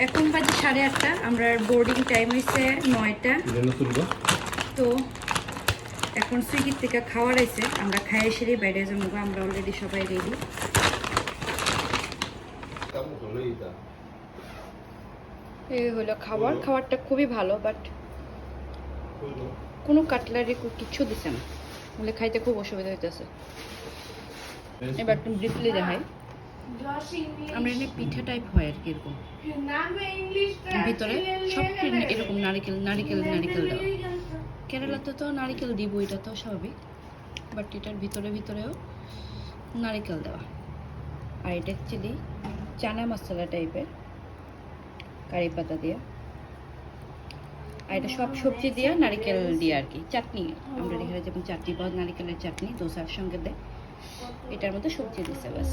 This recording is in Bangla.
এখন বাজে 8:30, আমরা বোর্ডিং টাইম হয়েছে 9টা। তো এখন সুইগির থেকে খাওয়ার আছে, আমরা খাইয়ে সেরে বাইরে যাবো। আমরা অলরেডি সবাই রেডি। এই হলো খাবার। খাবারটা খুবই ভালো, বাট কোনো কাটলারি কিছু দিছে না বলে খাইতে খুব অসুবিধা হইতেছে। এবার একটু ব্রিফলি দেখাই। আমরা এনে পিঠা টাইপ হয় আর কি, এরকম ভিতরে সব এরকম নারিকেল নারিকেল নারিকেল দেওয়া। কেরালাতে তো নারিকেল দিব, এটা তো স্বাভাবিক, বাট এটার ভিতরে ভিতরেও নারিকেল দেওয়া। আর এটা অ্যাকচুয়ালি চানা মশলা টাইপের, কারি পাতা দিয়ে। আর এটা সব সবজি দিয়ে নারিকেল দিয়ে আর কি, চাটনি। আমরা এখানে যেমন চাটনি পাওয়া, নারিকেলের চাটনি দোসার সঙ্গে দেয়, এটার মধ্যে সবজি দিচ্ছে বাস।